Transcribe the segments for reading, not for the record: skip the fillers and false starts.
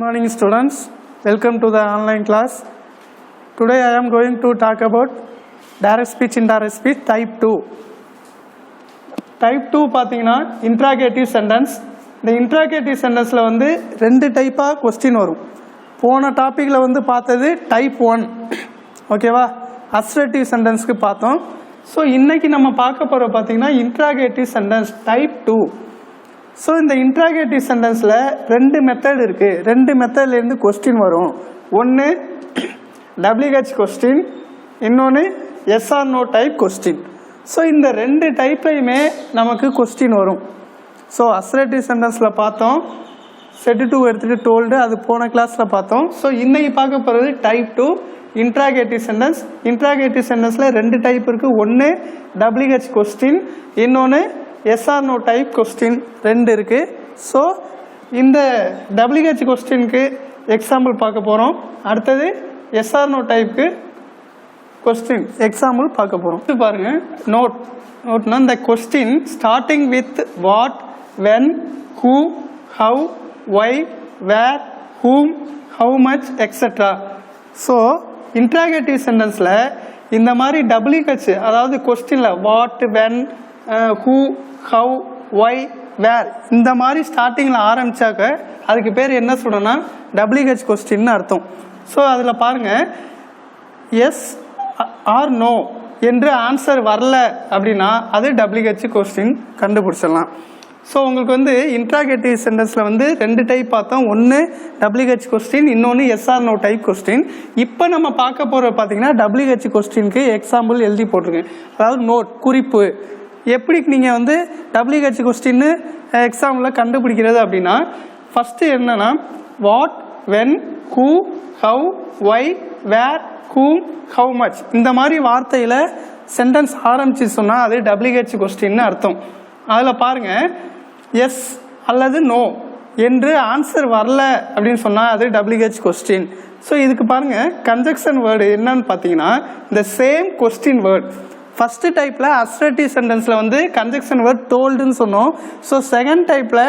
Good morning students, welcome to the online class. Today I am going to talk about direct speech indirect speech type 2. Type 2 பாத்தீங்கன்னா interrogative sentence. இந்த interrogative sentenceல வந்து ரெண்டு டைப்பா question வரும். போன டாபிக்ல வந்து பார்த்தது type 1. ஓகேவா? assertive sentenceக்கு பார்த்தோம். ஸோ இன்னைக்கு நம்ம பார்க்க போற பாத்தீங்கன்னா interrogative sentence type 2. ஸோ இந்த இன்ட்ராகேட்டிவ் சென்டென்ஸில் ரெண்டு மெத்தட் இருக்குது. ரெண்டு மெத்தட்லேருந்து கொஸ்டின் வரும். ஒன்று WH கொஸ்டின், இன்னொன்று SR no type question. So இந்த ரெண்டு டைப்லையுமே நமக்கு கொஸ்டின் வரும். ஸோ அசர்ட்டிவ் சென்டென்ஸில் பார்த்தோம், செட் டு எடுத்துகிட்டு டோல்டு, அது போன கிளாஸில் பார்த்தோம். ஸோ இன்னைக்கு பார்க்க போகிறது டைப் 2 இன்ட்ராகேட்டிவ் சென்டென்ஸ். இன்ட்ராகேட்டிவ் சென்டென்ஸில் ரெண்டு டைப் இருக்குது. ஒன்று WH கொஸ்டின், இன்னொன்று SR நோ டைப் கொஸ்டின் ரெண்டு இருக்கு. ஸோ இந்த WH கொஸ்டினுக்கு எக்ஸாம்பிள் பார்க்க போகிறோம். அடுத்தது SR நோ டைப்புக்கு கொஸ்டின் எக்ஸாம்பிள் பார்க்க போகிறோம். இது பாருங்க, நோட்னா இந்த question starting with what, when, who, how, why, where, whom, how much et cetera. So interrogative சென்டென்ஸில் இந்த மாதிரி WH, அதாவது கொஸ்டினில் what, when, who, how, why, where, இந்த மாதிரி ஸ்டார்டிங்கில் ஆரம்பிச்சாக்க அதுக்கு பேர் என்ன சொல்லணும்னா WH கொஸ்டின்னு அர்த்தம். ஸோ அதில் பாருங்கள், எஸ் ஆர் நோ என்று ஆன்சர் வரல அப்படின்னா அது WH கொஸ்டின் கண்டுபிடிச்சிடலாம். ஸோ உங்களுக்கு வந்து இன்ட்ராகேட்டிவ் சென்டென்ஸில் வந்து ரெண்டு டைப் பார்த்தோம். ஒன்று WH கொஸ்டின், இன்னொன்று SR நோ டைப் கொஸ்டின். இப்போ நம்ம பார்க்க போகிற பார்த்தீங்கன்னா WH கொஸ்டினுக்கு எக்ஸாம்பிள் எழுதி போட்டிருக்கேன். அதாவது நோட், குறிப்பு. எப்படி நீங்கள் வந்து WH கொஸ்டின்னு எக்ஸாம்பிளில் கண்டுபிடிக்கிறது அப்படின்னா, ஃபஸ்ட்டு என்னன்னா what, when, who, how, why, where, whom, how much, இந்த மாதிரி வார்த்தையில் சென்டென்ஸ் ஆரம்பிச்சு சொன்னால் அது WH கொஸ்டின்னு அர்த்தம். அதில் பாருங்கள், எஸ் அல்லது நோ என்று ஆன்சர் வரல அப்படின்னு சொன்னால் அது WH கொஸ்டின். ஸோ இதுக்கு பாருங்கள், கன்ஜக்ஷன் வேர்டு என்னன்னு பார்த்தீங்கன்னா இந்த சேம் கொஸ்டின் வேர்டு. ஃபர்ஸ்ட் டைப்பில் அசர்ட்டிவ் சென்டென்ஸில் வந்து கன்ஜக்ஷன் வேர்ட் டோல்டுன்னு சொன்னோம். ஸோ செகண்ட் டைப்பில்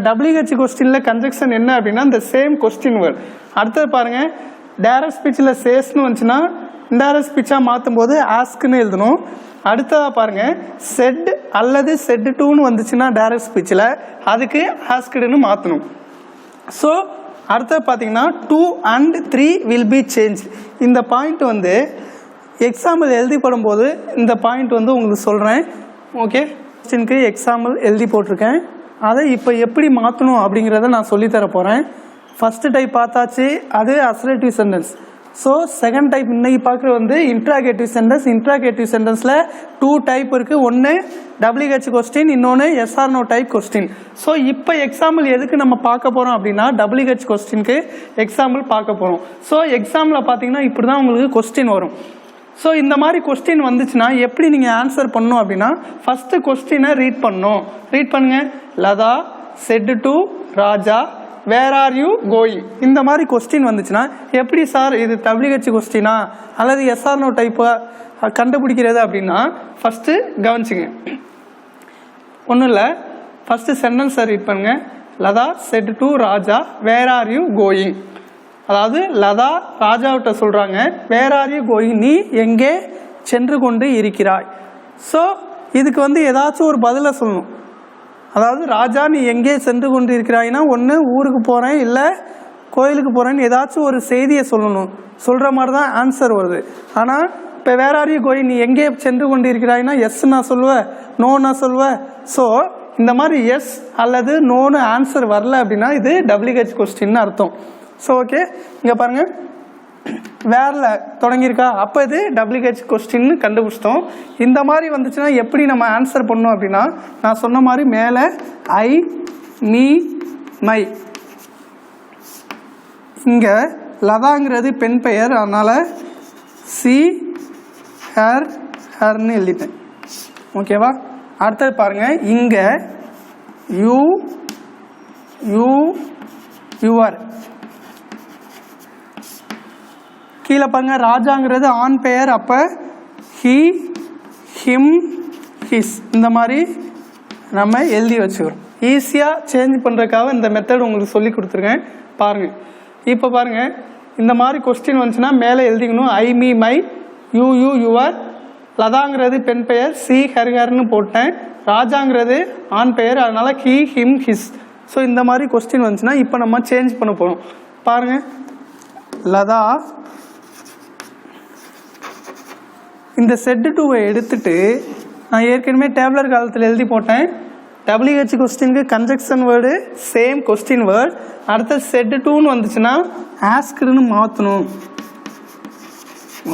WH கொஸ்டினில் கன்ஜக்ஷன் என்ன அப்படின்னா இந்த சேம் கொஸ்டின் வேர்ட். அடுத்தது பாருங்கள், டைரக்ட் ஸ்பீச்சில் சேஸ்ன்னு வந்துச்சுன்னா இன்டைரக்ட் ஸ்பீச்சாக மாற்றும் போது ஆஸ்க்குன்னு எழுதணும். அடுத்ததாக பாருங்கள், செட் அல்லது செட் டூன்னு வந்துச்சுன்னா டைரக்ட் ஸ்பீச்சில் அதுக்கு ஆஸ்க்குன்னு மாற்றணும். ஸோ அடுத்தது பார்த்தீங்கன்னா 2 and 3 வில் பி சேஞ்ச். இந்த பாயிண்ட் வந்து எக்ஸாம்பிள் எழுதி போடும்போது இந்த பாயிண்ட் வந்து உங்களுக்கு சொல்கிறேன். ஓகே, கொஸ்டினுக்கு எக்ஸாம்பிள் எழுதி போட்டிருக்கேன். அதை இப்போ எப்படி மாற்றணும் அப்படிங்கிறத நான் சொல்லித்தர போகிறேன். ஃபஸ்ட்டு டைப் பார்த்தாச்சு, அது assertive sentence. So second type இன்னைக்கு பார்க்குறது வந்து இன்ட்ராகேட்டிவ் சென்டென்ஸ். இன்ட்ராகேட்டிவ் சென்டென்ஸில் 2 டைப் இருக்குது. ஒன்று WH கொஸ்டின், இன்னொன்று SR no type question. So இப்போ எக்ஸாம்பிள் எதுக்கு நம்ம பார்க்க போகிறோம் அப்படின்னா WH கொஸ்டினுக்கு எக்ஸாம்பிள் பார்க்க போகிறோம். ஸோ எக்ஸாம்பிளில் பார்த்தீங்கன்னா இப்படி தான் உங்களுக்கு கொஸ்டின் வரும். ஸோ இந்த மாதிரி கொஸ்டின் வந்துச்சுன்னா எப்படி நீங்கள் ஆன்சர் பண்ணணும் அப்படின்னா, ஃபஸ்ட்டு கொஸ்டினை ரீட் பண்ணணும். ரீட் பண்ணுங்க. Latha said to Raja where are you going. இந்த மாதிரி கொஸ்டின் வந்துச்சுன்னா எப்படி சார் இது WH கொஸ்டினா அல்லது SR நோ டைப்பா கண்டுபிடிக்கிறது அப்படின்னா, ஃபஸ்ட்டு கவனிச்சுங்க. ஒன்றும் இல்லை, ஃபஸ்ட்டு சென்டென்ஸை ரீட் பண்ணுங்க. Latha said to Raja where are you going. அதாவது லதா ராஜாவிட்ட சொல்கிறாங்க, வேர் ஆர் யூ கோயிங், நீ எங்கே சென்று கொண்டு இருக்கிறாய். ஸோ இதுக்கு வந்து ஏதாச்சும் ஒரு பதிலை சொல்லணும். அதாவது ராஜா நீ எங்கே சென்று கொண்டு இருக்கிறாய்னா ஒன்று ஊருக்கு போகிறேன் இல்லை கோயிலுக்கு போகிறேன்னு ஏதாச்சும் ஒரு செய்தியை சொல்லணும். சொல்கிற மாதிரி தான் ஆன்சர் வருது. ஆனால் இப்போ வேர் ஆர் யூ கோயிங், நீ எங்கே சென்று கொண்டு இருக்கிறாய்னா எஸ் நான் சொல்லுவேன், நோ நான் சொல்லுவேன். ஸோ இந்த மாதிரி எஸ் அல்லது நோன்னு ஆன்சர் வரல அப்படின்னா இது WH கொஸ்டின்னு அர்த்தம். ஸோ ஓகே, இங்கே பாருங்கள், வேரில் தொடங்கியிருக்கா, அப்போ இது WH கொஸ்டின்னு கண்டுபிடிச்சிட்டோம். இந்த மாதிரி வந்துச்சுன்னா எப்படி நம்ம ஆன்சர் பண்ணோம் அப்படின்னா, நான் சொன்ன மாதிரி மேலே ஐ, மீ, மை. இங்கே லதாங்கிறது பெண் பெயர், அதனால் சி, ஹர், ஹர்ன்னு எழுதிட்டேன். ஓகேவா? அடுத்தது பாருங்கள், இங்கே யூ, யூ, யுவர். கீழே பாருங்க, ராஜாங்கிறது ஆண் பெயர், அப்போ ஹி, ஹிம், ஹிஸ். இந்த மாதிரி நம்ம எழுதி வச்சுக்கிறோம். ஈஸியாக சேஞ்ச் பண்ணுறதுக்காக இந்த மெத்தட் உங்களுக்கு சொல்லி கொடுத்துருக்கேன். பாருங்கள். இப்போ பாருங்கள், இந்த மாதிரி கொஸ்டின் வந்துச்சுன்னா மேலே எழுதிக்கணும் I me my, you you your, லதாங்கிறது பெண் பெயர், சி ஹர்ஹர்னு போட்டேன், ராஜாங்கிறது ஆண் பெயர், அதனால ஹி ஹிம் ஹிஸ். ஸோ இந்த மாதிரி கொஸ்டின் வந்துச்சுன்னா இப்போ நம்ம சேஞ்ச் பண்ண போகிறோம். பாருங்கள், லதா இந்த செட்டு டூவை எடுத்துட்டு நான் ஏற்கனவே டேப்லர் காலத்தில் எழுதி போட்டேன். WH கொஸ்டினுக்கு conjunction word same question word, அடுத்த செட்டு டூன்னு வந்துச்சுன்னா ஆஸ்க்டுன்னு மாற்றணும்.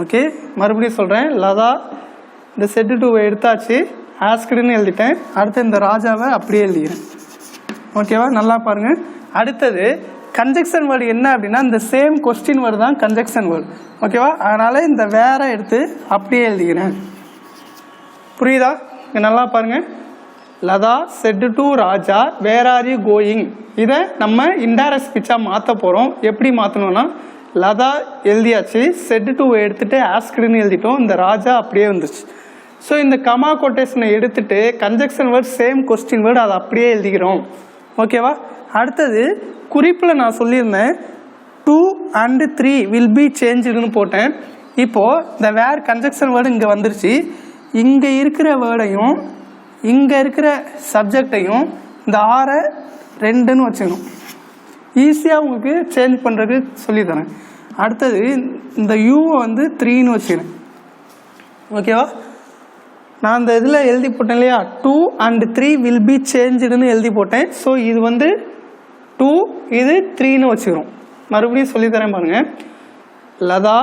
ஓகே, மறுபடியும் சொல்கிறேன். லதா இந்த செட்டு டூவை எடுத்தாச்சு, ஆஸ்க்டுன்னு எழுதிட்டேன். அடுத்து இந்த ராஜாவை அப்படியே எழுதிக்கிறேன். ஓகேவா, நல்லா பாருங்கள். அடுத்தது கன்ஜெக்ஷன் வேர்டு என்ன அப்படின்னா இந்த சேம் கொஸ்டின் வேர்டு தான் கன்ஜெக்ஷன் வேர்டு. ஓகேவா, அதனால் இந்த வேற எடுத்து அப்படியே எழுதிக்கிறேன். புரியுதா? இங்கே நல்லா பாருங்கள். Latha said to Raja where are you going, இதை நம்ம இன்டைரக்ட் ஸ்பீச்சாக மாற்ற போகிறோம். எப்படி மாற்றணும்னா லதா எழுதியாச்சு, செட் டு எடுத்துகிட்டு ஆஸ்க்டுன்னு எழுதிட்டோம், இந்த ராஜா அப்படியே வந்துச்சு. ஸோ இந்த கமா கொட்டேஷனை எடுத்துகிட்டு conjunction word same question word அதை அப்படியே எழுதிக்கிறோம். ஓகேவா, அடுத்தது குறிப்பில் நான் சொல்லியிருந்தேன் 2 and 3 வில் பி சேஞ்சுன்னு போட்டேன். இப்போது இந்த வேர் கன்ஜெக்ஷன் வேர்டு இங்கே வந்துருச்சு. இங்கே இருக்கிற வேர்டையும் இங்கே இருக்கிற சப்ஜெக்டையும் இந்த 6 2ன்னு வச்சுக்கணும். ஈஸியாக உங்களுக்கு சேஞ்ச் பண்ணுறதுக்கு சொல்லித்தரேன். அடுத்தது இந்த யூவை வந்து 3ன்னு வச்சுக்கிறேன். ஓகேவா, நான் இந்த இதில் எழுதி போட்டேன் இல்லையா, 2 and 3 வில் பி சேஞ்சுன்னு எழுதி போட்டேன். ஸோ இது வந்து 2, இது 3ன்னு வச்சுக்கிறோம். மறுபடியும் சொல்லித்தரேன் பாருங்கள். லதா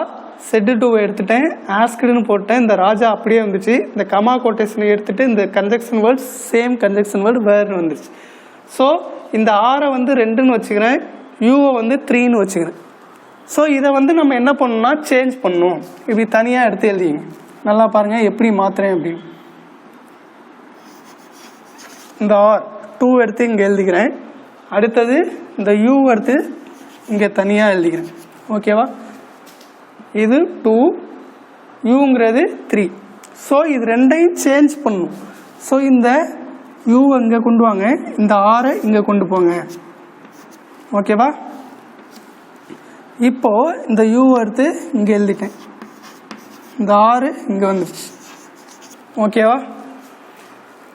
செட்டு டூவை எடுத்துட்டேன், ஆஸ்க்டுன்னு போட்டேன், இந்த ராஜா அப்படியே வந்துச்சு. இந்த கமா கோட்டேஷனை எடுத்துகிட்டு இந்த conjunction word same conjunction word வேறுன்னு வந்துச்சு. ஸோ இந்த 6 வந்து 2ன்னு வச்சுக்கிறேன், யூவை வந்து 3ன்னு வச்சுக்கிறேன். ஸோ இதை வந்து நம்ம என்ன பண்ணணும்னா சேஞ்ச் பண்ணணும். இப்படி தனியாக எடுத்து எழுதிங்க. நல்லா பாருங்கள் எப்படி மாற்றுறேன் அப்படின்னு. இந்த 2 எடுத்து இங்கே எழுதிக்கிறேன். அடுத்தது இந்த யூ எடுத்து இங்கே தனியாக எழுதிக்கிறேன். ஓகேவா, இது 2, யூங்கிறது 3. ஸோ இது ரெண்டையும் சேஞ்ச் பண்ணணும். ஸோ இந்த யூ இங்கே கொண்டு வாங்க, இந்த 6 இங்கே கொண்டு போங்க. ஓகேவா, இப்போது இந்த யூ எடுத்து இங்கே எழுதிட்டேன், இந்த 6 இங்கே வந்துடுச்சு. ஓகேவா,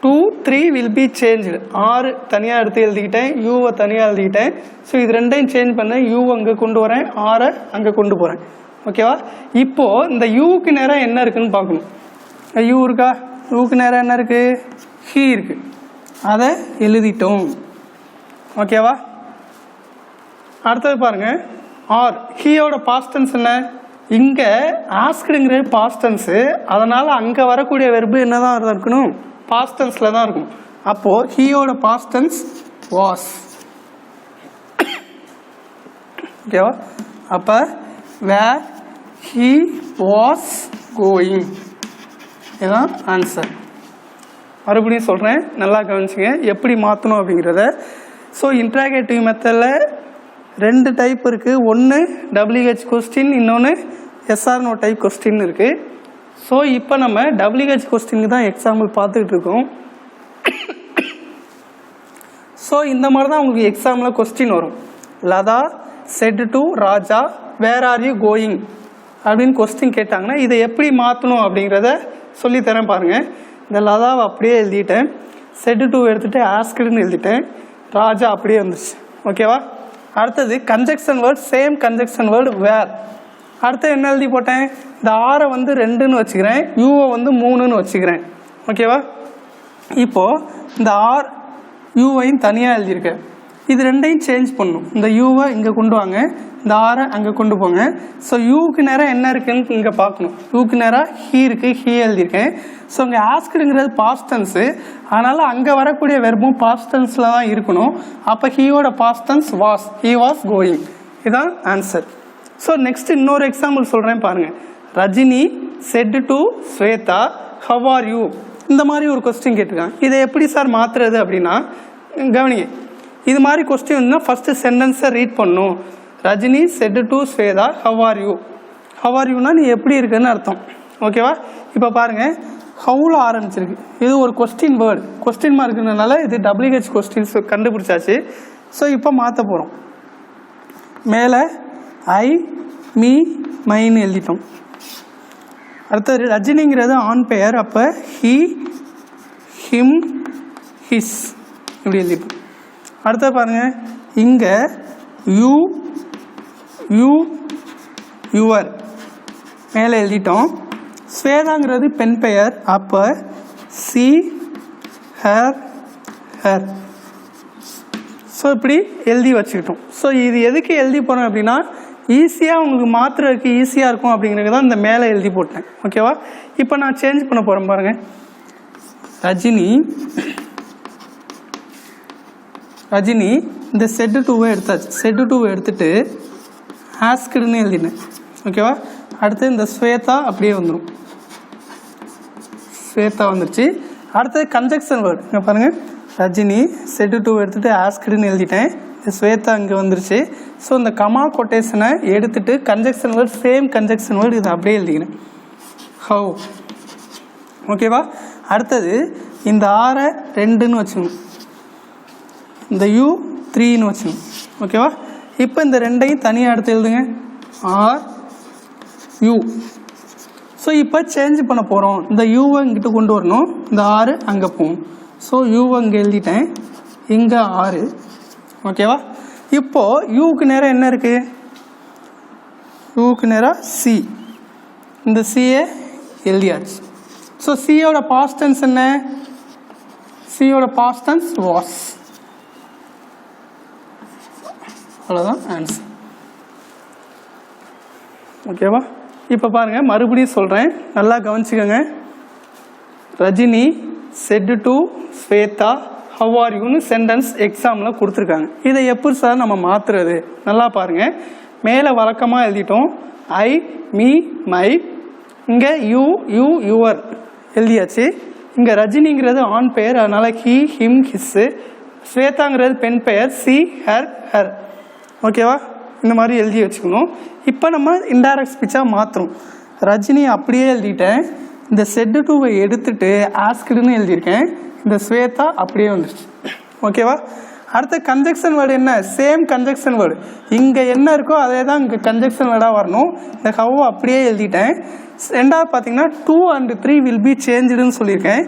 2, 3 வில் பி சேஞ்சு. 6 தனியாக எடுத்து எழுதிக்கிட்டேன், யூவை தனியாக எழுதிக்கிட்டேன். ஸோ இது ரெண்டையும் சேஞ்ச் பண்ணேன், யூ அங்கே கொண்டு வரேன், 6 அங்கே கொண்டு போகிறேன். ஓகேவா, இப்போது இந்த யூக்கு நேரம் என்ன இருக்குன்னு பார்க்கணும். யூ இருக்கா, யூக்கு நேரம் என்ன இருக்குது, ஹீ இருக்குது, அதை எழுதிட்டோம். ஓகேவா, அடுத்தது பாருங்கள். ஆர் ஹீயோட பாஸ்டன்ஸ் என்ன, இங்கே ஆஸ்க்டுங்கிற பாஸ்டன்ஸு, அதனால் அங்கே வரக்கூடிய வெர்பு என்ன தான் இருக்கணும், பாஸ்டன்ஸில் தான் இருக்கும். அப்போது ஹீயோட பாஸ்டன்ஸ் வாஸ். ஓகேவா, அப்போ வேர் ஹீ வாஸ் கோயிங், இதுதான் ஆன்சர். மறுபடியும் சொல்கிறேன், நல்லா கவனிச்சிங்க எப்படி மாற்றணும் அப்படிங்கிறத. ஸோ இன்ட்ராகேட்டிவ் மெத்தடில் 2 டைப் இருக்குது. ஒன்று WH கொஸ்டின், இன்னொன்று SR/NO டைப் கொஸ்டின் இருக்குது. ஸோ இப்போ நம்ம WH கொஸ்டினுக்கு தான் எக்ஸாம்பிள் பார்த்துக்கிட்டு இருக்கோம். ஸோ இந்த மாதிரி தான் உங்களுக்கு எக்ஸாமில் கொஸ்டின் வரும். Latha said to Raja where are you going அப்படின்னு கொஸ்டின் கேட்டாங்கன்னா இதை எப்படி மாற்றணும் அப்படிங்கிறத சொல்லித்தரேன் பாருங்கள். இந்த லதாவை அப்படியே எழுதிட்டேன், செட் டு எடுத்துகிட்டு ஆஸ்க்டுன்னு எழுதிட்டேன், ராஜா அப்படியே வந்துச்சு. ஓகேவா, அடுத்தது conjunction word same conjunction word where. அடுத்து என்ன எழுதி போட்டேன், இந்த 6 வந்து 2ன்னு வச்சுக்கிறேன், யூவை வந்து 3ன்னு வச்சுக்கிறேன். ஓகேவா, இப்போது இந்த யூவையும் தனியாக எழுதியிருக்கேன். இது ரெண்டையும் சேஞ்ச் பண்ணணும். இந்த யூவை இங்கே கொண்டு வாங்க, இந்த 6 அங்கே கொண்டு போங்க. ஸோ யூக்கு நேரம் என்ன இருக்குன்னு இங்கே பார்க்கணும். யூக்கு நேரம் ஹீ இருக்குது, ஹீ எழுதியிருக்கேன். ஸோ இங்கே ஆஸ்க்டுங்கிறது பாஸ்டன்ஸு, அதனால் அங்கே வரக்கூடிய வெர்பும் பாஸ்டன்ஸில் தான் இருக்கணும். அப்போ ஹீயோட past tense was, he was going. இதுதான் ஆன்சர். ஸோ நெக்ஸ்ட் இன்னொரு எக்ஸாம்பிள் சொல்கிறேன் பாருங்கள். Rajini said to Swetha how are you, இந்த மாதிரி ஒரு கொஸ்டின் கேட்டிருக்காங்க. இதை எப்படி சார் மாற்றுறது அப்படின்னா கவனிங்க. இது மாதிரி கொஸ்டின் வந்து ஃபஸ்ட்டு சென்டென்ஸை ரீட் பண்ணணும். Rajini said to Swetha how are you. How are யூனா நீ எப்படி இருக்குன்னு அர்த்தம். ஓகேவா, இப்போ பாருங்கள் ஹவுல ஆரம்பிச்சிருக்கு. இது ஒரு கொஸ்டின் வேர்டு, கொஸ்டின் மார்க்குனால இது WH கொஸ்டின்ஸ் கண்டுபிடிச்சாச்சு. ஸோ இப்போ மாற்ற போகிறோம். மேலே ஐ மீ மைன்னு எழுதிட்டோம். அடுத்தது ரஜினிங்கிறது ஆண் பெயர், அப்போ ஹி ஹிம் ஹிஸ் இப்படி எழுதிப்போம். அடுத்த பாருங்கள், இங்கே யூ யூ யுவர் மேலே எழுதிட்டோம். ஸ்வேதாங்கிறது பெண் பெயர், அப்போ சி ஹர் ஹர். ஸோ இப்படி எழுதி வச்சுக்கிட்டோம். ஸோ இது எதுக்கு எழுதி போகிறோம் அப்படின்னா ஈஸியாக உங்களுக்கு மாற்றுறதுக்கு ஈஸியாக இருக்கும் அப்படிங்கிறது தான் இந்த மேலே எழுதி போட்டேன். ஓகேவா? இப்போ நான் சேஞ்ச் பண்ண போகிறேன் பாருங்கள். ரஜினி இந்த செட்டு டூவை எடுத்தாச்சு. செட்டு டூவை எடுத்துட்டு ஆஸ்க்டுன்னு எழுதினேன். ஓகேவா? அடுத்து இந்த ஸ்வேதா அப்படியே வந்துடும். ஸ்வேதா வந்துருச்சு. அடுத்தது கன்ஜெக்ஷன் வேர்டு. இங்கே பாருங்கள், ரஜினி செட்டு டூவை எடுத்துகிட்டு ஆஸ்க்டுன்னு எழுதிட்டேன். இந்த ஸ்வேதா இங்கே வந்துருச்சு. ஸோ இந்த கமா கொட்டேஷனை எடுத்துகிட்டு conjunction word, same conjunction word இதை அப்படியே எழுதிக்கிறேன். ஹவ். ஓகேவா? அடுத்தது இந்த ஆரை 2ன்னு வச்சுக்கணும், இந்த யூ 3ன்னு வச்சுக்கணும். ஓகேவா? இப்போ இந்த 2ஐயும் தனியாக எடுத்து எழுதுங்க, ஆர் யூ. ஸோ இப்போ சேஞ்ச் பண்ண போகிறோம். இந்த யூவை இங்கிட்ட கொண்டு வரணும், இந்த ஆறு அங்கே போகும். ஸோ யூவை இங்கே எழுதிட்டேன், இங்கே 6. ஓகேவா? இப்போது யூக்கு நேராக என்ன இருக்குது? யூக்கு நேராக சி. இந்த சியை எழுதியாச்சு. ஸோ சியோட பாஸ்ட் டென்ஸ் என்ன? சியோட பாஸ்ட் டென்ஸ் வாஸ். அவ்வளோதான் ஆன்சர். ஓகேவா? இப்போ பாருங்கள், மறுபடியும் சொல்கிறேன், நல்லா கவனிச்சுக்கோங்க. Rajini said to Swetha how are யூன்னு சென்டென்ஸ் எக்ஸாமில் கொடுத்துருக்காங்க. இதை எப்படி சார் நம்ம மாற்றுறது? நல்லா பாருங்கள். மேலே வழக்கமாக எழுதிட்டோம், ஐ மீ மை. இங்கே யூ யூ யுவர் எழுதியாச்சு. இங்கே ரஜினிங்கிறது ஆண் பெயர், அதனால் ஹி ஹிம் ஹிஸ்ஸு. ஸ்வேதாங்கிறது பெண் பெயர், சி ஹர் ஹர். ஓகேவா? இந்த மாதிரி எழுதி வச்சுக்கணும். இப்போ நம்ம இன்டைரக்ட் ஸ்பீச்சாக மாற்றுறோம். ரஜினி அப்படியே எழுதிட்டேன், இந்த செட்டு டூவை எடுத்துட்டு ஆஸ்க்டுன்னு எழுதியிருக்கேன், இந்த ஸ்வேதா அப்படியே வந்துடுச்சு. ஓகேவா? அடுத்த கன்ஜெக்ஷன் வேர்டு என்ன? Same conjunction word. இங்கே என்ன இருக்கோ அதே தான் இங்கே கன்ஜெக்ஷன் வேர்டாக வரணும். இந்த ஹவ் அப்படியே எழுதிட்டேன். ரெண்டாவது பார்த்தீங்கன்னா 2 and 3 வில் பி சேஞ்சுன்னு சொல்லியிருக்கேன்.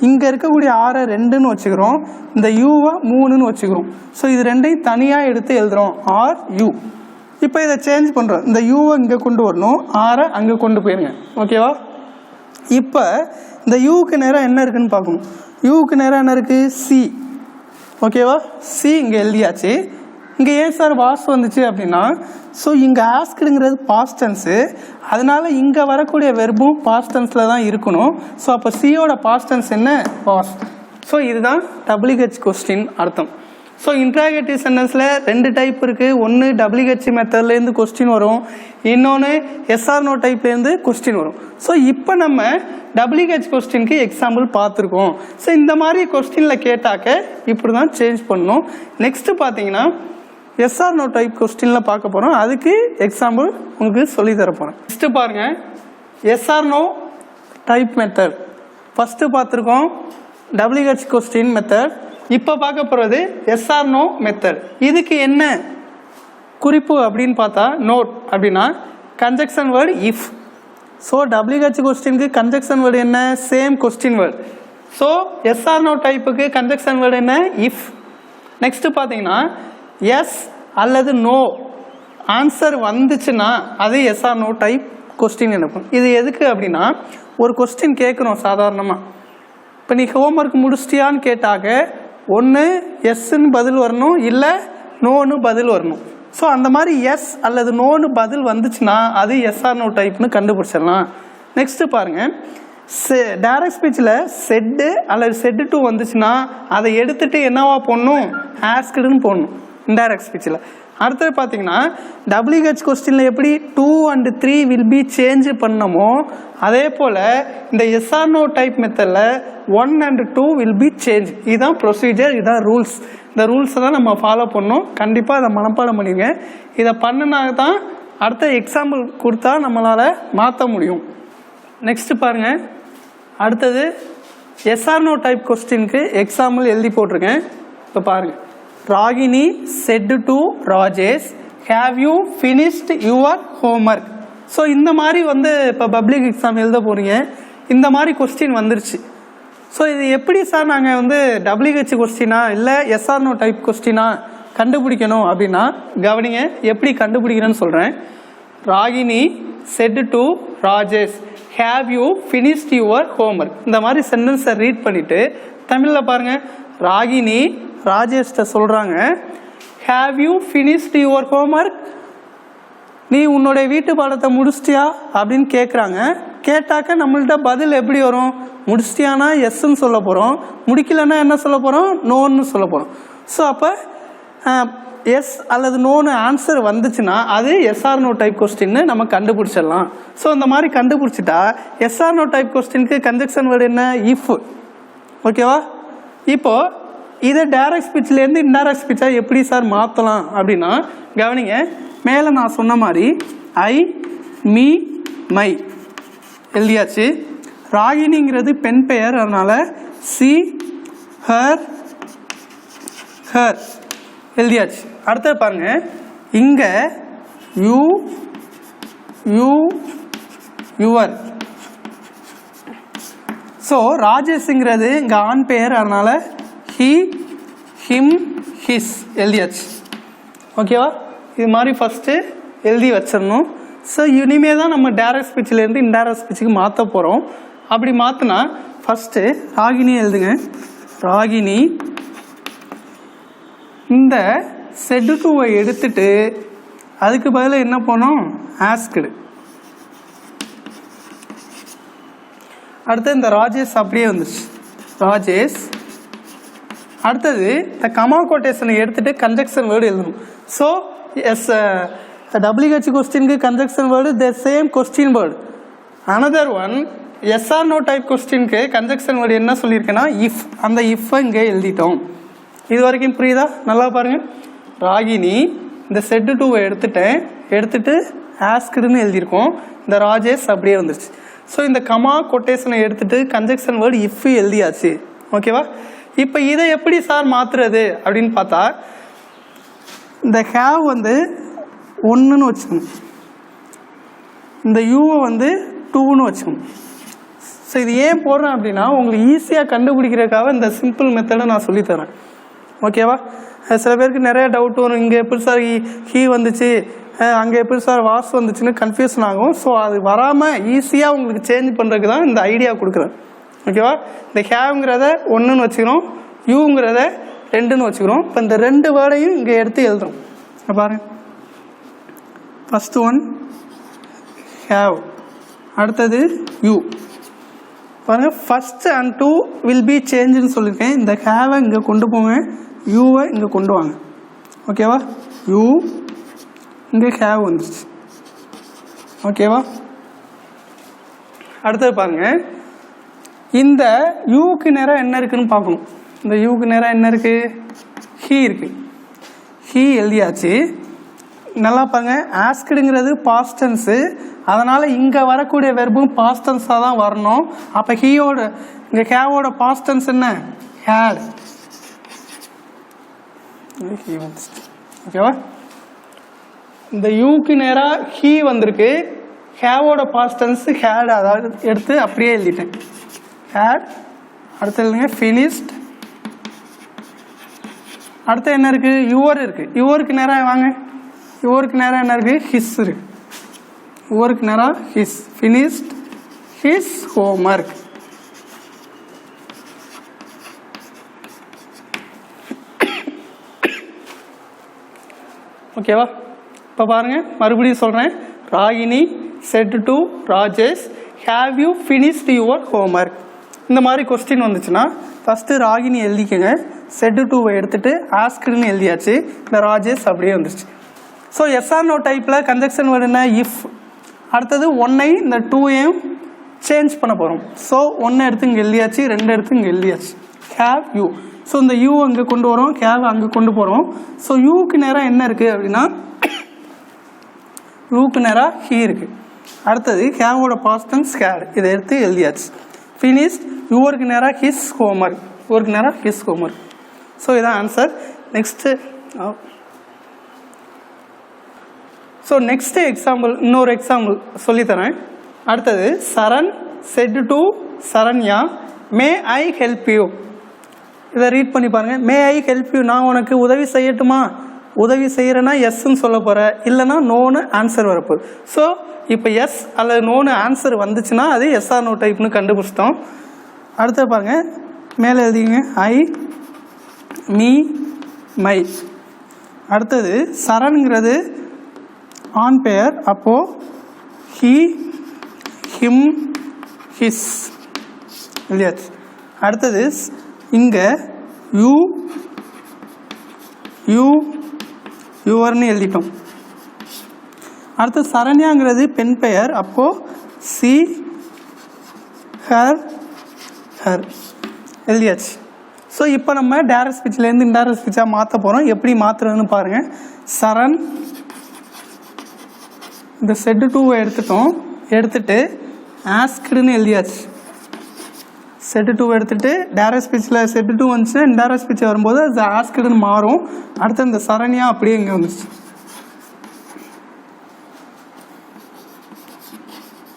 இங்கே இருக்கக்கூடிய 6 2ன்னு வச்சுக்கிறோம், இந்த யூவை 3ன்னு வச்சுக்கிறோம். ஸோ இது 2ஐயும் தனியாக எடுத்து எழுதுகிறோம், ஆர் யூ. இப்போ இதை சேஞ்ச் பண்ணுறோம், இந்த யூவை இங்கே கொண்டு வரணும், 6 அங்கே கொண்டு போயிருங்க. ஓகேவா? இப்போ இந்த யூவுக்கு நேராக என்ன இருக்குன்னு பார்க்கணும். யூவுக்கு நேராக என்ன இருக்குது? சி. ஓகேவா? சி இங்கே எழுதியாச்சு. இங்கே ஏன் சார் வாஸ் வந்துச்சு அப்படின்னா, ஸோ இங்கே ஆஸ்க்டுங்கிறது பாஸ்ட் டென்ஸு, அதனால இங்கே வரக்கூடிய வெர்பும் பாஸ்ட் டென்ஸில் தான் இருக்கணும். ஸோ அப்போ சியோட பாஸ்ட் டென்ஸ் என்ன? வாஸ். ஸோ இதுதான் WH கொஸ்டின் அர்த்தம். ஸோ இன்ட்ராகேட்டிவ் சென்டென்ஸில் 2 டைப் இருக்குது. ஒன்று WH மெத்தட்லேருந்து கொஸ்டின் வரும், இன்னொன்று SR/NO டைப்லேருந்து கொஸ்டின் வரும். ஸோ இப்போ நம்ம WH கொஸ்டினுக்கு எக்ஸாம்பிள் பார்த்துருக்கோம். ஸோ இந்த மாதிரி கொஸ்டினில் கேட்டாக்க இப்படி தான் சேஞ்ச் பண்ணணும். நெக்ஸ்ட்டு பார்த்தீங்கன்னா SR/NO டைப் கொஸ்டினில் பார்க்க போகிறோம், அதுக்கு எக்ஸாம்பிள் உங்களுக்கு சொல்லி தர போகிறேன். நெக்ஸ்ட்டு பாருங்கள், SR/NO டைப் மெத்தட் ஃபஸ்ட்டு பார்த்துருக்கோம், WH கொஸ்டின் மெத்தட். இப்போ பார்க்க போகிறது SR/NO மெத்தட். இதுக்கு என்ன குறிப்பு அப்படின்னு பார்த்தா, நோட் அப்படின்னா conjunction word if. So WH கொஸ்டினுக்கு கன்ஜெக்ஷன் வேர்டு என்ன? Same question word. So SR/NO டைப்புக்கு கன்ஜெக்ஷன் வேர்டு என்ன? இஃப். நெக்ஸ்ட்டு பார்த்தீங்கன்னா எஸ் அல்லது நோ ஆன்சர் வந்துச்சுன்னா அது SR/NO டைப் கொஸ்டின் எனக்கும். இது எதுக்கு அப்படின்னா, ஒரு கொஸ்டின் கேட்குறோம் சாதாரணமாக. இப்போ நீ ஹோம்ஒர்க் முடிச்சிட்டியான்னு கேட்டாக்க ஒன்று எஸ்ன்னு பதில் வரணும், இல்லை நோன்னு பதில் வரணும். ஸோ அந்த மாதிரி எஸ் அல்லது நோன்னு பதில் வந்துச்சுன்னா அது SR/NO டைப்னு கண்டுபிடிச்சிடலாம். நெக்ஸ்ட்டு பாருங்கள், டைரக்ட் ஸ்பீச்சில் செட்டு அல்லது செட்டு டூ வந்துச்சுன்னா அதை எடுத்துகிட்டு என்னவா போடணும்? ஆஸ்க்டுன்னு போடணும் இன்டைரக்ட் ஸ்பீச்சில். அடுத்தது பார்த்தீங்கன்னா WH கொஸ்டினில் எப்படி 2 and 3 வில் பி சேஞ்ச் பண்ணமோ அதே போல் இந்த SR/NO டைப் மெத்தடில் 1 and 2 வில் பி சேஞ்ச். இதுதான் ப்ரொசீஜர், இதுதான் ரூல்ஸ். இந்த ரூல்ஸை தான் நம்ம ஃபாலோ பண்ணணும். கண்டிப்பாக அதை மனப்பாடம் பண்ணிடுங்க. இதை பண்ணினா தான் அடுத்த எக்ஸாம்பிள் கொடுத்தா நம்மளால் மாற்ற முடியும். நெக்ஸ்ட்டு பாருங்கள், அடுத்தது SR/NO டைப் கொஸ்டினுக்கு எக்ஸாம்பிள் எழுதி போட்டிருக்கேன். இப்போ பாருங்கள், Ragini set to Rajesh have you finished your homework. So இந்த மாதிரி வந்து இப்போ பப்ளிக் எக்ஸாம் எழுத போகிறீங்க, இந்த மாதிரி கொஸ்டின் வந்துருச்சு. ஸோ இது எப்படி சார் நாங்கள் வந்து WH கொஸ்டினா இல்லை எஸ்ஆர்னோ டைப் கொஸ்டினா கண்டுபிடிக்கணும் அப்படின்னா கவனிங்க, எப்படி கண்டுபிடிக்கிறேன்னு சொல்கிறேன். Ragini said to Rajesh have you finished your homework. இந்த மாதிரி சென்டென்ஸை ரீட் பண்ணிவிட்டு தமிழில் பாருங்கள். ராகினி ராஜேஷ்ட சொல்கிறாங்க have you finished your homework. நீ உன்னுடைய வீட்டு பாடத்தை முடிச்சிட்டியா அப்படின்னு கேட்குறாங்க. கேட்டாக்க நம்மள்ட்ட பதில் எப்படி வரும்? முடிச்சிட்டியானா எஸ்ன்னு சொல்ல போகிறோம், முடிக்கலன்னா என்ன சொல்ல போகிறோம்? நோன்னு சொல்ல போகிறோம். ஸோ அப்போ எஸ் அல்லது நோன்னு ஆன்சர் வந்துச்சுன்னா அது எஸ்ஆர்னோ டைப் கொஸ்டின்னு நம்ம கண்டுபிடிச்சிடலாம். ஸோ அந்த மாதிரி கண்டுபிடிச்சிட்டா எஸ்ஆர்னோ டைப் கொஸ்டினுக்கு கன்ஜெக்ஷன் வேர்டு என்ன? இஃப். ஓகேவா? இப்போது இதை டைரக்ட் ஸ்பீச்லேருந்து இன்டைரக்ட் ஸ்பீச்சாக எப்படி சார் மாற்றலாம் அப்படின்னா கவனிங்க, மேலே நான் சொன்ன மாதிரி ஐ மீ மை எழுதியாச்சு. ராகினிங்கிறது பெண் பெயர், அதனால் சி ஹர் ஹர் எழுதியாச்சு. அடுத்தது பாருங்க, இங்கே யூ யூ யுவர். ஸோ ராஜேஷுங்கிறது இங்கே ஆண் பெயர், அதனால் ஹி ஹிம் ஹிஸ் எழுதியாச்சு. ஓகேவா? இது மாதிரி ஃபஸ்ட்டு எழுதி வச்சிடணும். ஸோ இனிமே தான் நம்ம டைரக்ட் ஸ்பீச்சிலேருந்து இன்டைரக்ட் ஸ்பீச்சுக்கு மாற்ற போகிறோம். அப்படி மாற்றினா ஃபஸ்ட்டு ராகினி எழுதுங்க. ராகினி இந்த செட்டு டூவை எடுத்துட்டு அதுக்கு பதிலாக என்ன பண்ணோம்? ஆஸ்க்டு. அடுத்து இந்த ராஜேஷ் அப்படியே வந்துச்சு, ராஜேஷ். அடுத்தது இந்த கமா கோட்டேஷனை எடுத்துட்டு கன்ஜெக்ஷன் வேர்டு எழுதணும். ஸோ எஸ் WH கொஸ்டினுக்கு conjunction word the same question word. Another one SR no type கொஸ்டினுக்கு கன்ஜெக்ஷன் வேர்டு என்ன சொல்லியிருக்கேன்னா இஃப். அந்த இஃப்பை இங்கே எழுதிட்டோம். இது வரைக்கும் புரியுதா? நல்லா பாருங்கள். ராகினி இந்த செட்டு டூவை எடுத்துட்டு ஆஸ்க்டுன்னு எழுதியிருக்கோம். இந்த ராஜேஷ் அப்படியே வந்துருச்சு. ஸோ இந்த கமா கொட்டேஷனை எடுத்துட்டு கன்ஜெக்ஷன் வேர்டு இஃப் எழுதியாச்சு. ஓகேவா? இப்போ இதை எப்படி சார் மாற்றுறது அப்படின்னு பார்த்தா இந்த ஹேவ் வந்து 1ன்னு வச்சுக்கணும், இந்த யூவை வந்து 2ன்னு வச்சுக்கணும். ஸோ இது ஏன் போடுறேன் அப்படின்னா உங்களுக்கு ஈஸியாக கண்டுபிடிக்கிறதுக்காக இந்த சிம்பிள் மெத்தடை நான் சொல்லித்தரேன். ஓகேவா? சில பேருக்கு நிறைய டவுட் வரும், இங்கே எப்படி சார் ஹீ வந்துச்சு, அங்கே எப்படி சார் வாஸ் வந்துச்சுன்னு கன்ஃபியூஷன் ஆகும். ஸோ அது வராமல் ஈஸியாக உங்களுக்கு சேஞ்ச் பண்ணுறதுக்கு தான் இந்த ஐடியா கொடுக்குறேன். ஓகேவா? இந்த ஹேவ்ங்கிறத 1ன்னு வச்சுக்கிறோம், யூங்கிறத 2ன்னு வச்சுக்கிறோம். இப்போ இந்த 2 வேர்டையும் இங்கே எடுத்து எழுதுறோம். பாருங்க, ஃபர்ஸ்ட் ஒன் ஹேவ், அடுத்தது யூ. பாருங்க, ஃபர்ஸ்ட் அண்ட் 2 வில் பி சேஞ்சுன்னு சொல்லியிருக்கேன். இந்த ஹேவை இங்கே கொண்டு போங்க, யூவை இங்கே கொண்டு வாங்க. ஓகேவா? யூ இங்கே ஹேவ் வந்துருச்சு. ஓகேவா? அடுத்தது பாருங்க, இந்த யூக்கு நேரம் என்ன இருக்குன்னு பார்க்கணும். இந்த யூக்கு நேரம் என்ன இருக்கு? ஹீ இருக்கு. ஹீ எழுதியாச்சு. நல்லா பாருங்க, ஆஸ்க்டுங்கிறது பாஸ்ட் டென்ஸு, அதனால இங்கே வரக்கூடிய வெர்பும் பாஸ்ட் டென்ஸாக தான் வரணும். அப்போ ஹீயோட இங்கே ஹேவோட பாஸ்ட் டென்ஸ் என்ன? ஹேட். ஓகேவா? இந்த யூக்கு நேராக ஹீ வந்திருக்கு, ஹேவோட பாஸ்ட் டென்ஸ் ஹேட், அதாவது எடுத்து அப்படியே எழுதிட்டேன். ஹேட். அடுத்து எழுதுங்க ஃபினிஷ்ட். அடுத்து என்ன இருக்கு? யுவர் இருக்கு. யுவருக்கு நேரம் வாங்க, யுவருக்கு நேரம் என்ன இருக்கு? ஹிஸ் இருக்கு. யுவருக்கு நேரம் ஹிஸ். Finished his homework. ஓகேவா? இப்போ பாருங்க, மறுபடியும் சொல்றேன். Ragini set to Rajesh have you finished your homework. இந்த மாதிரி கொஸ்டின் வந்துச்சுன்னா ஃபஸ்ட்டு ராகினி எழுதிக்கங்க, செட் டூவை எடுத்துட்டு ஆஸ்க்டுன்னு எழுதியாச்சு. இந்த ராஜேஷ் அப்படியே வந்துருச்சு. ஸோ எஸ்ஆர் நோ டைப்பில் கன்ஜெக்ஷன் வேர்டு என்ன? இஃப். அடுத்தது 1ஐ இந்த 2ஐயும் சேஞ்ச் பண்ண போகிறோம். ஸோ 1 எடுத்து இங்கே எழுதியாச்சு, 2 எடுத்து இங்கே எழுதியாச்சு. Have you. ஸோ இந்த யூ அங்கே கொண்டு வரோம், ஹேவ் அங்கே கொண்டு போகிறோம். ஸோ யூக்கு நேரம் என்ன இருக்குது அப்படின்னா யூக்கு நேரம் ஹீ இருக்குது. அடுத்தது ஹேவோட பாஸ்ட் டென்ஸ் ஹேட், இதை எடுத்து எழுதியாச்சு. ஃபினிஷ்ட். யுவருக்கு நேரம் ஹிஸ் ஹோம்ஒர்க், யுவருக்கு நேரம் ஹிஸ் ஹோம்ஒர்க். ஸோ இதான் answer. Next so next example, இன்னொரு எக்ஸாம்பிள் சொல்லித்தரேன். அடுத்தது Saran said to Saranya may I help you. இதை ரீட் பண்ணி பாருங்கள். மே ஐ ஹெல்ப் யூ, நான் உனக்கு உதவி செய்யட்டுமா? உதவி செய்கிறேன்னா எஸ்ன்னு சொல்ல போகிறேன், இல்லைனா நோன்னு ஆன்சர் வரப்போகுது. ஸோ இப்போ எஸ் அல்லது நோன்னு ஆன்சர் வந்துச்சுன்னா அது எஸ்ஆர் நோ டைப்னு கண்டுபிடிச்சிட்டோம். அடுத்த பாருங்கள், மேலே எழுதிங்க ஐ மீ மை. அடுத்தது சரண்ங்கிறது ஆண் பெயர், அப்போது ஹி ஹிம் ஹிஸ் இல்லையா. அடுத்தது இங்கே யூ யூ யுவர்னு எழுதிட்டோம். அடுத்து சரண்யாங்கிறது பெண் பெயர், அப்போது சி ஹர் ஹர் எழுதியாச்சு. ஸோ இப்போ நம்ம டைரக்ட் ஸ்பீச்லேருந்து இன்டைரக்ட் ஸ்பீச்சாக மாற்ற போகிறோம். எப்படி மாற்றுறதுன்னு பாருங்கள். சரண், இந்த செட்டு டூவை எடுத்துட்டோம், எடுத்துட்டு ஆஸ்க்டுன்னு எழுதியாச்சு. செட்டு டூ எடுத்துகிட்டு டைரக்ட் ஸ்பீச்சில் செட்டு டூ வந்துச்சுன்னா இன்டைரக்ட் ஸ்பீச் வரும்போது அது ஆஸ்க்டுன்னு மாறும். அடுத்து இந்த சரண்யா அப்படியே இங்கே வந்துச்சு.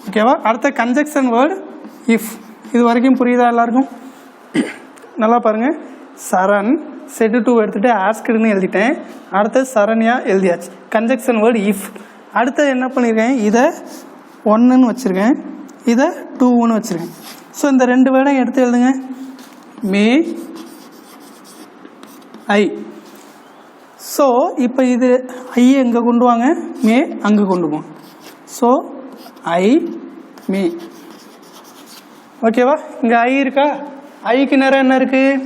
ஓகேவா. அடுத்த கன்ஜெக்ஷன் வேர்டு இஃப். இது வரைக்கும் புரியுதா எல்லாருக்கும்? நல்லா பாருங்கள். சரண் செட்டு டூ எடுத்துகிட்டு ஆஸ்க்டுன்னு எழுதிட்டேன், அடுத்தது சரண்யா எழுதியாச்சு. Conjunction word if. அடுத்தது என்ன பண்ணியிருக்கேன், இதை ஒன்றுன்னு வச்சுருக்கேன், இதை டூன்னு வச்சுருக்கேன். ஸோ இந்த ரெண்டு வேர்டையும் எடுத்து எழுதுங்க. மே ஐ. ஸோ இப்போ இது ஐ எங்கே கொண்டு வாங்க, மே அங்கே கொண்டு போங்க. ஸோ ஐ மே. ஓகேவா. இங்கே ஐ இருக்கா, ஐக்கு நேரம் என்ன இருக்குது,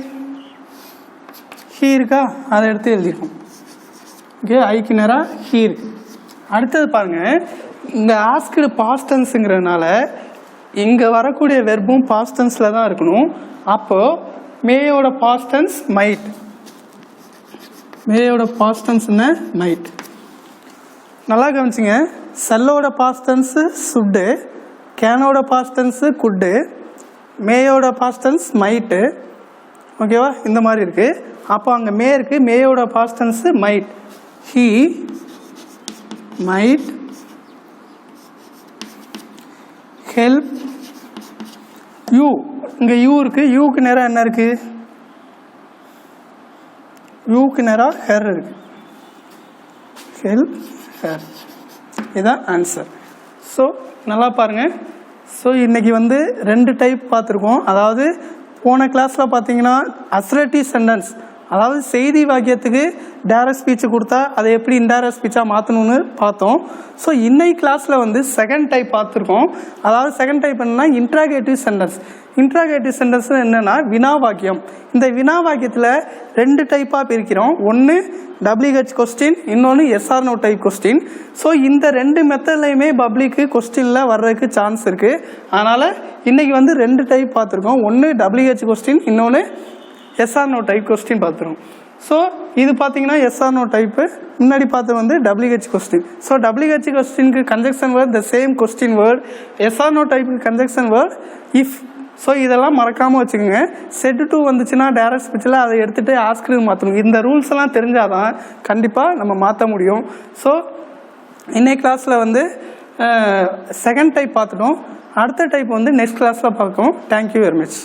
ஹீ இருக்கா, அதை எடுத்து எழுதிருக்கோம். ஓகே, ஐக்கு நேரம் ஹீ இருக்கு. அடுத்தது பாருங்கள், இந்த ஆஸ்க்டு பாஸ்ட் டென்ஸுங்கிறதுனால இங்கே வரக்கூடிய வெர்பும் பாஸ்ட் டென்ஸில் தான் இருக்கணும். அப்போது மேயோட பாஸ்ட் டென்ஸ் மைட், மேயோட பாஸ்ட் டென்ஸ் என்ன, மைட். நல்லா கவனிச்சிங்க. செல்லோட பாஸ்ட் டென்ஸு சுட்டு, கேனோட பாஸ்ட் டென்ஸு குட்டு, மேயோட பாஸ்ட் டென்ஸ் மைட்டு. ஓகேவா, இந்த மாதிரி இருக்குது. அப்போ அங்கே மே இருக்குது, மேயோட past tense might. He might help you. இங்கே யூ இருக்குது, யூக்கு நேரம் என்ன இருக்குது, யூக்கு நேரம் ஹெர் இருக்குது. ஹெல்ப் ஹெர், இதுதான் ஆன்சர். ஸோ நல்லா பாருங்கள். ஸோ இன்றைக்கி வந்து ரெண்டு டைப் பார்த்துருக்கோம். அதாவது போன கிளாஸில் பார்த்தீங்கன்னா அசர்ட்டிவ் சென்டென்ஸ், அதாவது செய்தி வாக்கியத்துக்கு டைரக்ட் ஸ்பீச்சு கொடுத்தா அதை எப்படி இன்டைரக்ட் ஸ்பீச்சாக மாற்றணும்னு பார்த்தோம். ஸோ இன்னைக்கு கிளாஸில் வந்து செகண்ட் டைப் பார்த்துருக்கோம். அதாவது செகண்ட் டைப் என்னென்னா இன்ட்ராகேட்டிவ் சென்டென்ஸ். இன்ட்ராகேட்டிவ் சென்டென்ஸ் என்னென்னா வினா வாக்கியம். இந்த வினா வாக்கியத்தில் ரெண்டு டைப்பாக பிரிக்கிறோம். ஒன்று WH கொஸ்டின், இன்னொன்று SR no type question. So இந்த ரெண்டு மெத்தட்லையுமே பப்ளிக்கு கொஸ்டினில் வர்றதுக்கு சான்ஸ் இருக்குது. அதனால் இன்றைக்கி வந்து ரெண்டு டைப் பார்த்துருக்கோம். ஒன்று WH கொஸ்டின், இன்னொன்று SR நோ டைப் கொஸ்டின் பார்த்துருவோம். ஸோ இது பார்த்தீங்கன்னா SR நோ டைப்பு, முன்னாடி பார்த்து வந்து WH கொஸ்டின். ஸோ WH கொஸ்டினுக்கு conjunction word the same question word, SR no டைப்புக்கு கன்ஜெக்ஷன் வேர்ட் இஃப். ஸோ இதெல்லாம் மறக்காமல் வச்சுக்கோங்க. செட் டூ வந்துச்சுன்னா டைரக்ட் ஸ்பீச்சில் அதை எடுத்துகிட்டு ஆஸ்க்டு மாற்றணும். இந்த ரூல்ஸ் எல்லாம் தெரிஞ்சால் தான் கண்டிப்பாக நம்ம மாற்ற முடியும். ஸோ இன்னைக்கு கிளாஸில் வந்து செகண்ட் டைப் பார்த்துட்டோம். அடுத்த டைப் வந்து நெக்ஸ்ட் கிளாஸில் பார்க்கணும். Thank you very much.